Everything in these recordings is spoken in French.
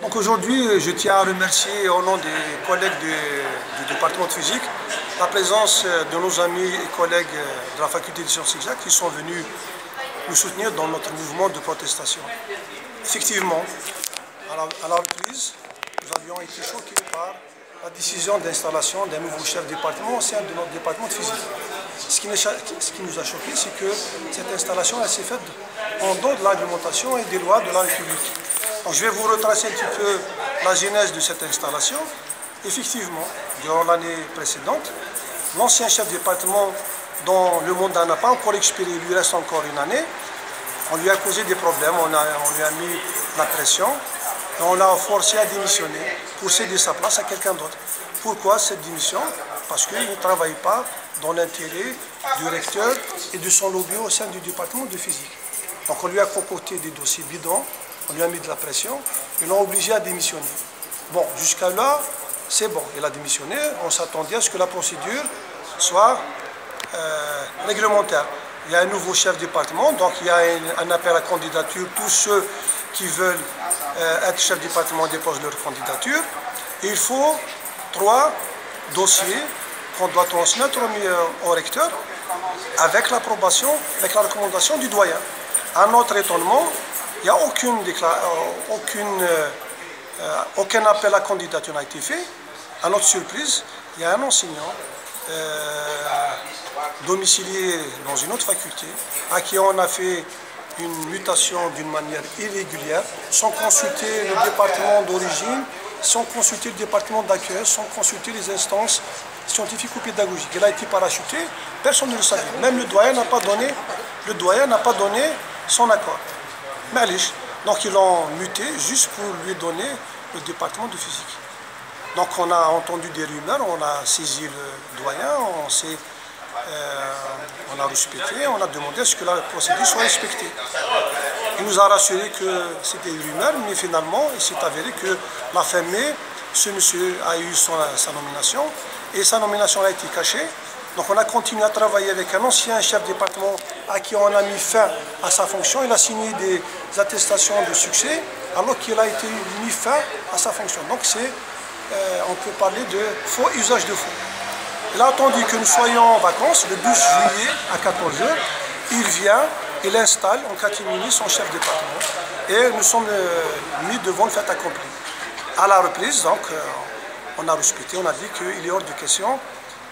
Donc aujourd'hui, je tiens à remercier au nom des collègues du département de physique la présence de nos amis et collègues de la faculté des sciences exactes qui sont venus nous soutenir dans notre mouvement de protestation. Effectivement, à la reprise, nous avions été choqués par la décision d'installation d'un nouveau chef de département au sein de notre département de physique. Ce qui nous a choqués, c'est que cette installation s'est faite en dehors de l'alimentation et des lois de la République. Donc, je vais vous retracer un petit peu la genèse de cette installation. Effectivement, durant l'année précédente, l'ancien chef de département dont le mandat n'a pas encore expiré, il lui reste encore une année, on lui a causé des problèmes, on lui a mis la pression, et on l'a forcé à démissionner pour céder sa place à quelqu'un d'autre. Pourquoi cette démission? Parce qu'il ne travaille pas dans l'intérêt du recteur et de son lobby au sein du département de physique. Donc on lui a concocté des dossiers bidons, on lui a mis de la pression, et l'ont obligé à démissionner. Bon, jusqu'à là, c'est bon, il a démissionné, on s'attendait à ce que la procédure soit réglementaire. Il y a un nouveau chef de département, donc il y a un appel à candidature. Tous ceux qui veulent être chef de département déposent leur candidature. Et il faut 3 dossiers qu'on doit transmettre au recteur avec l'approbation, avec la recommandation du doyen. À notre étonnement, il n'y a aucun appel à candidature n'a été fait. À notre surprise, il y a un enseignant domicilié dans une autre faculté à qui on a fait une mutation d'une manière irrégulière, sans consulter le département d'origine, sans consulter le département d'accueil, sans consulter les instances scientifiques ou pédagogiques. Il a été parachuté, personne ne le savait. Même le doyen n'a pas donné son accord. Mais allez, donc ils l'ont muté juste pour lui donner le département de physique. Donc on a entendu des rumeurs, on a saisi le doyen, on a respecté, on a demandé à ce que la procédure soit respectée. Il nous a rassuré que c'était une rumeur, mais finalement, il s'est avéré que la fin mai, ce monsieur a eu sa nomination, et sa nomination a été cachée. Donc on a continué à travailler avec un ancien chef de département à qui on a mis fin à sa fonction. Il a signé des attestations de succès, alors qu'il a été mis fin à sa fonction. Donc on peut parler de faux usage de faux. Il a attendu que nous soyons en vacances, le 12 juillet à 14 h. Il vient, il installe en catimini son chef de département. Et nous sommes mis devant le fait accompli. À la reprise, donc, on a respecté, on a dit qu'il est hors de question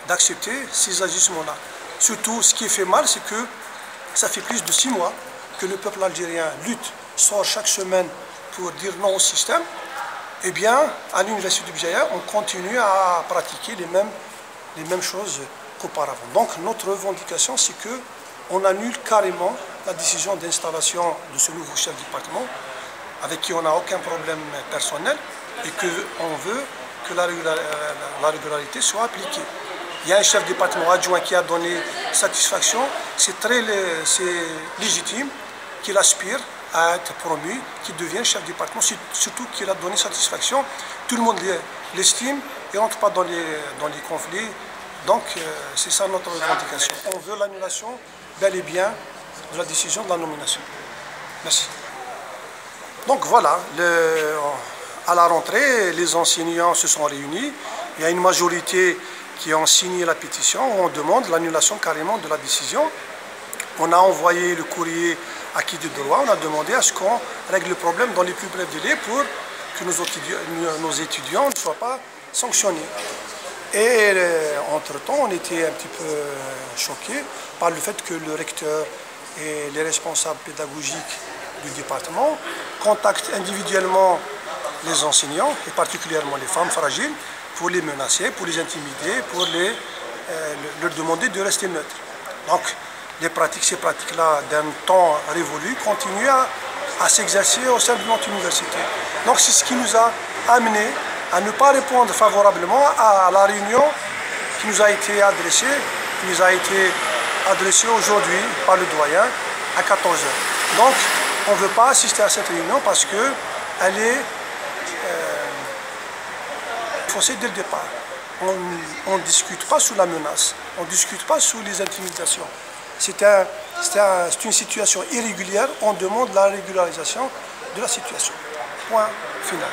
d'accepter ces agissements-là. Surtout, ce qui fait mal, c'est que ça fait plus de 6 mois que le peuple algérien lutte, sort chaque semaine pour dire non au système. Eh bien, à l'université du Béjaïa, on continue à pratiquer les mêmes choses qu'auparavant. Donc, notre revendication, c'est qu'on annule carrément la décision d'installation de ce nouveau chef de département, avec qui on n'a aucun problème personnel, et qu'on veut que la régularité soit appliquée. Il y a un chef de département adjoint qui a donné satisfaction, c'est légitime qu'il aspire à être promu, qu'il devienne chef de département, surtout qu'il a donné satisfaction. Tout le monde l'estime, il ne rentre pas dans les conflits. Donc c'est ça notre revendication. On veut l'annulation bel et bien de la décision de la nomination. Merci. Donc voilà, à la rentrée, les enseignants se sont réunis. Il y a une majorité qui ont signé la pétition où on demande l'annulation carrément de la décision. On a envoyé le courrier à qui de droit, on a demandé à ce qu'on règle le problème dans les plus brefs délais pour que nos étudiants ne soient pas sanctionnés. Et entre-temps, on était un petit peu choqués par le fait que le recteur et les responsables pédagogiques du département contactent individuellement les enseignants, et particulièrement les femmes fragiles, pour les menacer, pour les intimider, pour leur demander de rester neutres. Donc, ces pratiques-là, d'un temps révolu, continuent à s'exercer au sein de notre université. Donc, c'est ce qui nous a amené à ne pas répondre favorablement à la réunion qui nous a été adressée, aujourd'hui par le doyen à 14 h. Donc, on ne veut pas assister à cette réunion parce qu'elle est faussée dès le départ. On ne discute pas sous la menace, on ne discute pas sous les intimidations. C'est une situation irrégulière, on demande la régularisation de la situation. Point final.